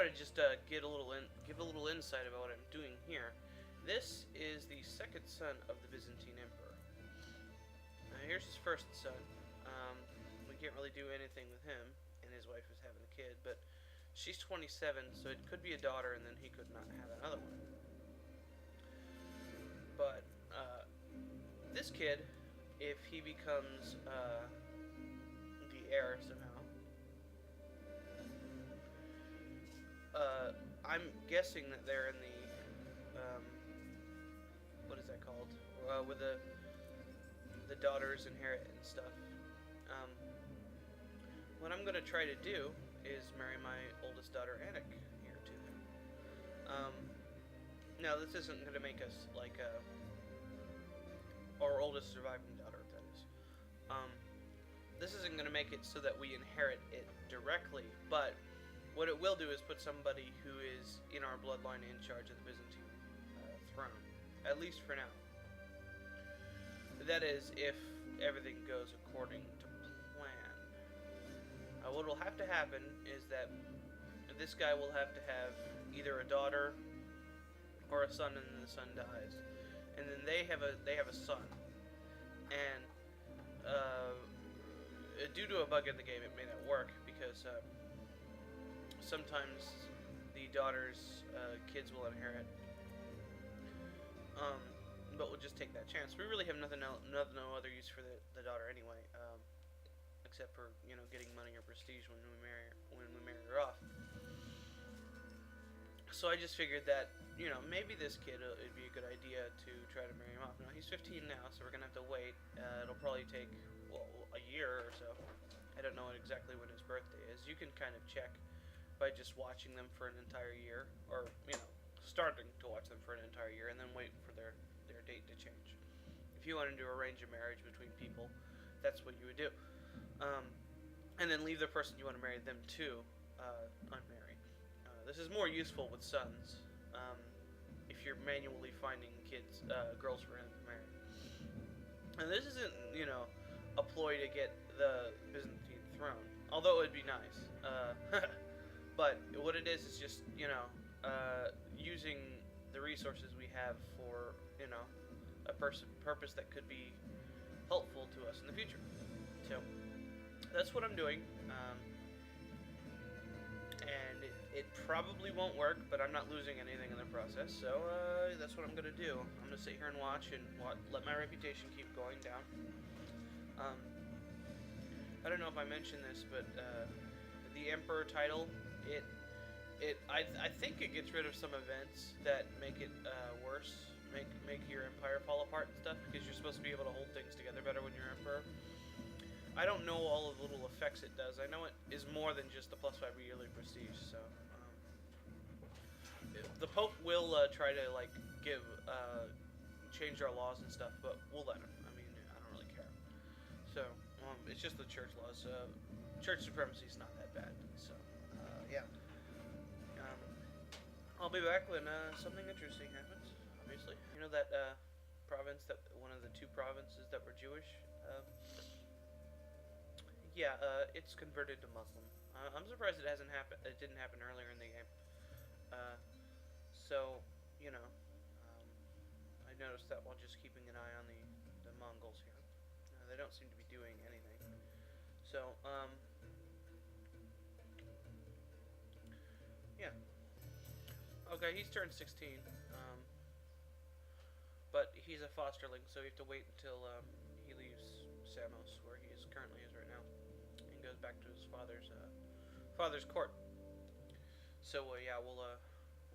thought I'd just give a little insight about what I'm doing here. This is the second son of the Byzantine Emperor. Here's his first son. We can't really do anything with him, and his wife is having a kid, but she's 27, so it could be a daughter, and then he could not have another one. But this kid, if he becomes the heir somehow, I'm guessing that they're in the what is that called? With the daughters inherit and stuff. What I'm gonna try to do is marry my oldest daughter, Anik, here to him. Now this isn't gonna make us like our oldest surviving daughter, that is. This isn't gonna make it so that we inherit it directly, but what it will do is put somebody who is in our bloodline in charge of the Byzantine throne, at least for now. That is, if everything goes according to plan. What will have to happen is that this guy will have to have either a daughter or a son, and then the son dies, and then they have a son, and due to a bug in the game, it may not work because sometimes the daughter's kids will inherit. But we'll just take that chance. We really have no other use for the daughter anyway, except for getting money or prestige when we marry her off. So I just figured that maybe this kid, it'd be a good idea to try to marry him off. Now he's 15 now, so we're gonna have to wait. It'll probably take a year or so. I don't know exactly when his birthday is. You can kind of check by just watching them for an entire year, or starting to watch them for an entire year, and then wait for their date to change. If you wanted to arrange a marriage between people, that's what you would do, and then leave the person you want to marry them to unmarried. This is more useful with sons, if you're manually finding girls for him to marry. And this isn't a ploy to get the Byzantine throne, although it would be nice. But what it is just using the resources we have for a purpose that could be helpful to us in the future. So that's what I'm doing, and it probably won't work, but I'm not losing anything in the process. So that's what I'm gonna do. I'm gonna sit here and watch and let my reputation keep going down. I don't know if I mentioned this, but the Emperor title, I think it gets rid of some events that make it worse, make your empire fall apart and stuff, because you're supposed to be able to hold things together better when you're emperor. I don't know all of the little effects it does. I know it is more than just the +5 yearly prestige. So the Pope will try to change our laws and stuff, but we'll let him. I mean, I don't really care. So it's just the church laws. Church supremacy is not that bad. So yeah. I'll be back when something interesting happens, obviously. You know that province, one of the two provinces that were Jewish? Yeah, it's converted to Muslim. I'm surprised it hasn't happened. It didn't happen earlier in the game. So, I noticed that while just keeping an eye on the Mongols here. They don't seem to be doing anything. So, yeah. Okay, he's turned 16, but he's a fosterling, so we have to wait until he leaves Samos, where he currently is right now, and goes back to his father's court. So yeah, we'll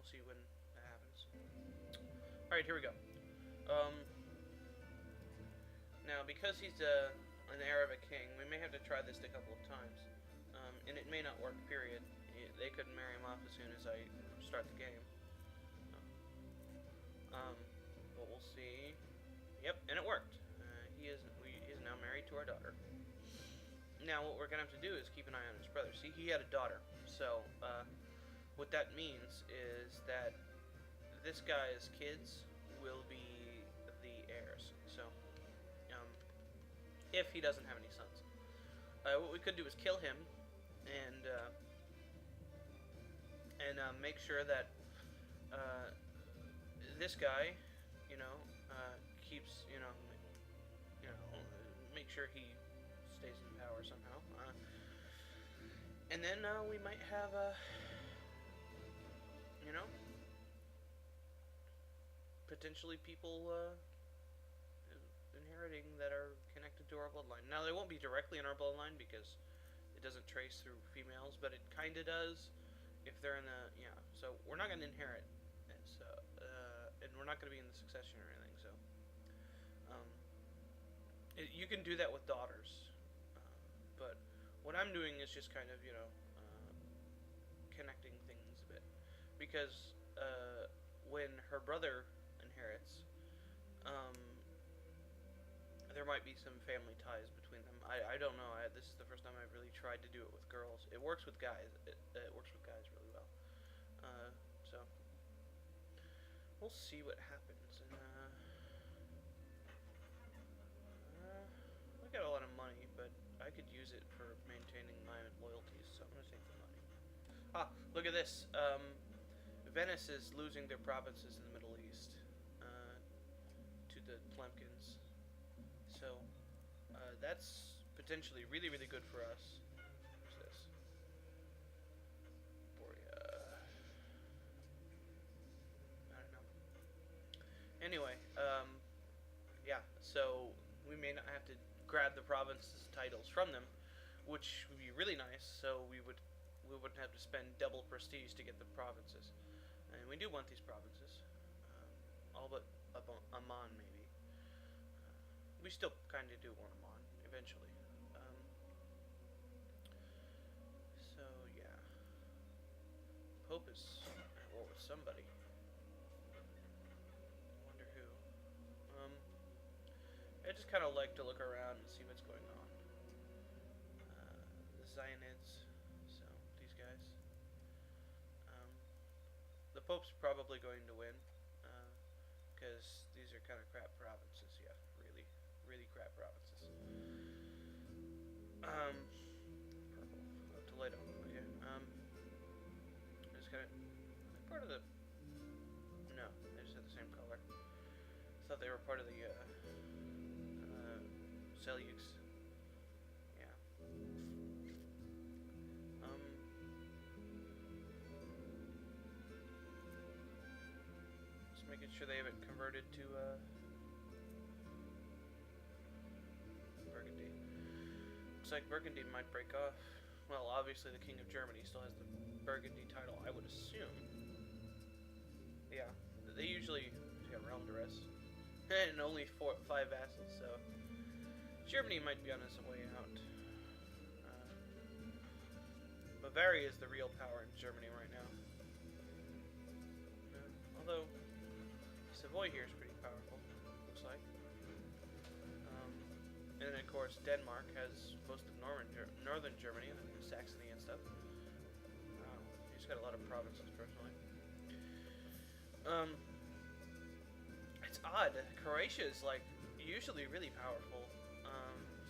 see when that happens. All right, here we go. Now, because he's an heir of a king, we may have to try this a couple of times, and it may not work. Period. They couldn't marry him off as soon as I start the game. But we'll see. Yep, and it worked. He is now married to our daughter. Now, what we're gonna have to do is keep an eye on his brother. See, he had a daughter. So, what that means is that this guy's kids will be the heirs. So, if he doesn't have any sons, what we could do is kill him, and and make sure that this guy, you know, keeps, make sure he stays in power somehow. And then we might have, you know, potentially people inheriting that are connected to our bloodline. Now, they won't be directly in our bloodline because it doesn't trace through females, but it kind of does if they're in the, so we're not going to inherit. So, and we're not going to be in the succession or anything, so. You can do that with daughters, but what I'm doing is just kind of, connecting things a bit, because when her brother inherits, there might be some family ties between them. I don't know. This is the first time I've really tried to do it with girls. It works with guys. It works with guys really well. So we'll see what happens. And I got a lot of money, but I could use it for maintaining my loyalties. So I'm gonna take the money. Look at this. Venice is losing their provinces in the Middle East to the Tlemkins. So that's potentially really, really good for us. What's this? I don't know. Anyway, yeah. So we may not have to grab the province's titles from them, which would be really nice. So we wouldn't have to spend double prestige to get the provinces. And we do want these provinces, all but Amman maybe. We still kind of do want Amman eventually. So yeah, Pope is at war with somebody. I wonder who. I just kind of like to look around and see what's going on. The Zionids, so these guys. The Pope's probably going to win, because these are kind of crap provinces. Yeah, really, really crap provinces. Purple. Toledo. Okay. Just kind of part of the. No, they just had the same color. Thought they were part of the Seleucs. Yeah. Just making sure they haven't converted to Burgundy. Looks like Burgundy might break off. Well, obviously the King of Germany still has the Burgundy title, I would assume. Yeah, they usually have realm to rest. And only 5 vassals, so Germany might be on its way out. Bavaria is the real power in Germany right now. Although Savoy here is pretty powerful, looks like. And then of course Denmark has most of northern Germany, and Saxony and stuff. He's got a lot of provinces personally. It's odd. Croatia is like usually really powerful.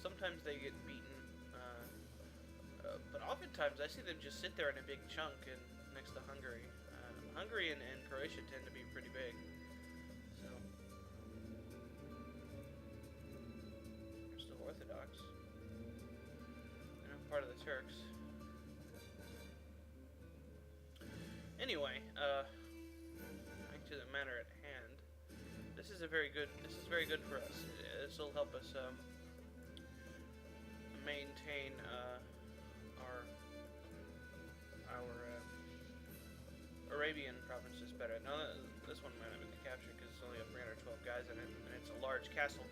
Sometimes they get beaten, but oftentimes I see them just sit there in a big chunk and next to Hungary. Hungary and Croatia tend to be pretty big. So they're still Orthodox. And I'm part of the Turks. Anyway, back to the matter at hand. This is very good for us. This will help us maintain our Arabian provinces better. Now this one might not be captured because it's only got 312 guys in it, and it's a large castle.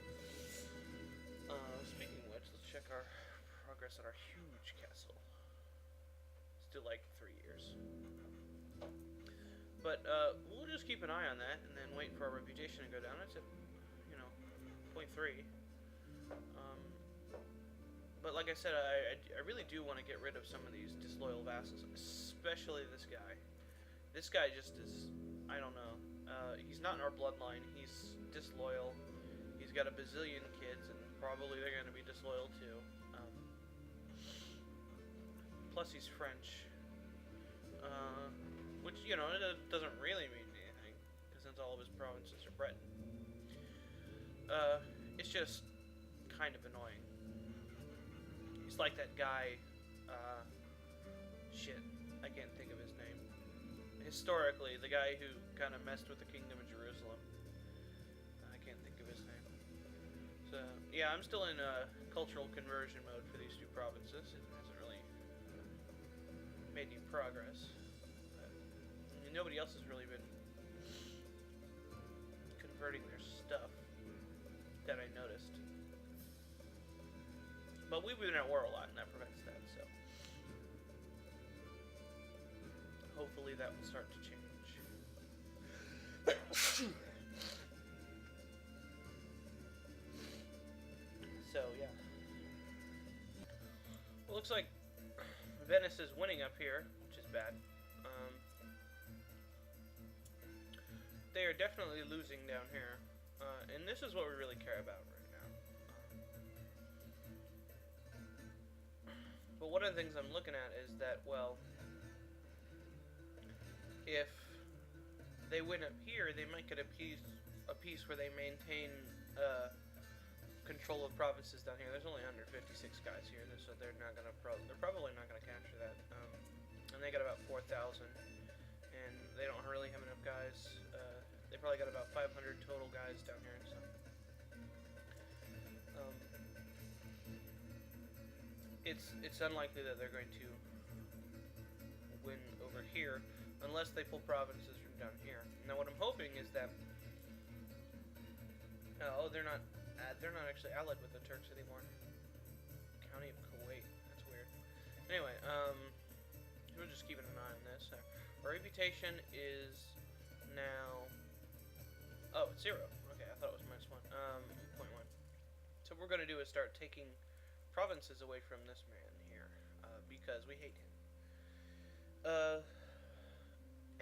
Speaking of which, let's check our progress on our huge castle. Still like 3 years. But we'll just keep an eye on that and then wait for our reputation to go down. It's at, 0.3. But like I said, I really do want to get rid of some of these disloyal vassals, especially this guy. This guy just is, I don't know. He's not in our bloodline. He's disloyal. He's got a bazillion kids, and probably they're going to be disloyal too. Plus he's French. you know, it doesn't really mean anything, because since all of his provinces are Breton. It's just kind of annoying. He's like that guy, shit, I can't think of his name. Historically, the guy who kind of messed with the Kingdom of Jerusalem. I can't think of his name. So, yeah, I'm still in cultural conversion mode for these two provinces. It hasn't really made any progress. Nobody else has really been converting their stuff that I noticed. But we've been at war a lot, and that prevents that, so hopefully that will start to change. So, yeah. Well, looks like Venice is winning up here, which is bad. They are definitely losing down here, and this is what we really care about right now. But one of the things I'm looking at is that, well, if they win up here, they might get a piece where they maintain control of provinces down here. There's only 156 guys here, so they're not gonna they're probably not gonna capture that. And they got about 4,000, and they don't really have enough guys. They probably got about 500 total guys down here. So, it's unlikely that they're going to win over here unless they pull provinces from down here. Now, what I'm hoping is that they're not actually allied with the Turks anymore. County of Kuwait. That's weird. Anyway, we're just keeping an eye on this. Our reputation is now. Oh, it's 0. Okay, I thought it was -1. 0.1. So what we're going to do is start taking provinces away from this man here, because we hate him.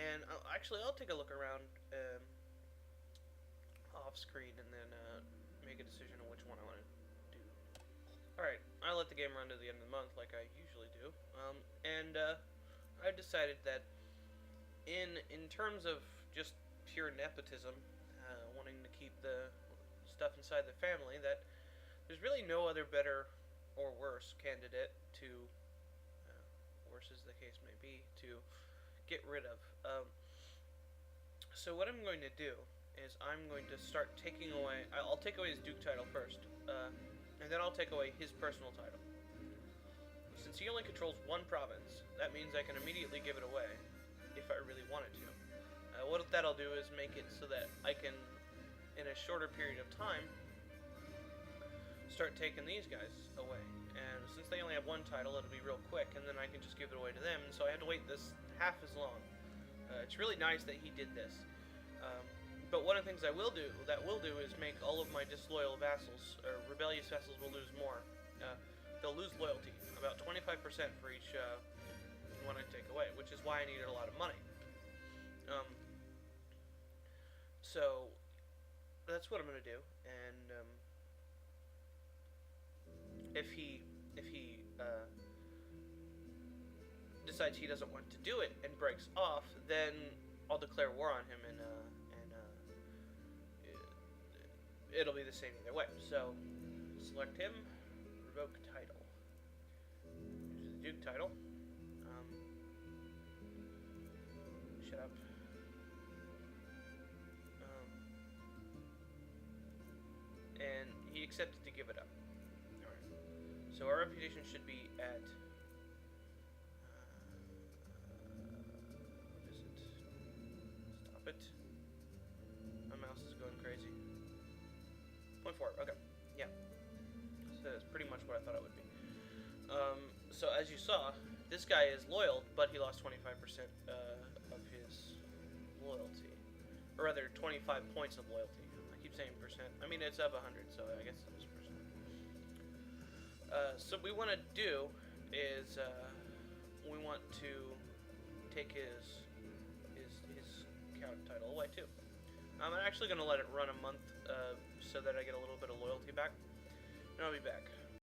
And I'll take a look around off screen and then make a decision on which one I want to do. Alright, I let the game run to the end of the month like I usually do, and I've decided that in terms of just pure nepotism, wanting to keep the stuff inside the family, that there's really no other better or worse candidate to, worse as the case may be, to get rid of. So what I'm going to do is I'm going to start taking away, I'll take away his Duke title first, and then I'll take away his personal title. Since he only controls one province, that means I can immediately give it away if I really wanted to. What that'll do is make it so that I can, in a shorter period of time, start taking these guys away. And since they only have one title, it'll be real quick, and then I can just give it away to them, so I have to wait this half as long. It's really nice that he did this. But one of the things that will do is make all of my disloyal vassals, or rebellious vassals, will lose more. They'll lose loyalty, about 25% for each one I take away, which is why I needed a lot of money. So that's what I'm going to do, and if he decides he doesn't want to do it and breaks off, then I'll declare war on him, and it'll be the same either way. So select him, revoke title. Here's the Duke title. Shut up. And he accepted to give it up. Alright. So our reputation should be at... what is it? Stop it. My mouse is going crazy. 0.4, okay. Yeah. So that's pretty much what I thought it would be. So as you saw, this guy is loyal, but he lost 25% of his loyalty. Or rather, 25 points of loyalty. I keep saying percent. I mean, it's of 100, so I guess it is percent. So what we want to do is we want to take his count title away too. I'm actually going to let it run a month so that I get a little bit of loyalty back, and I'll be back.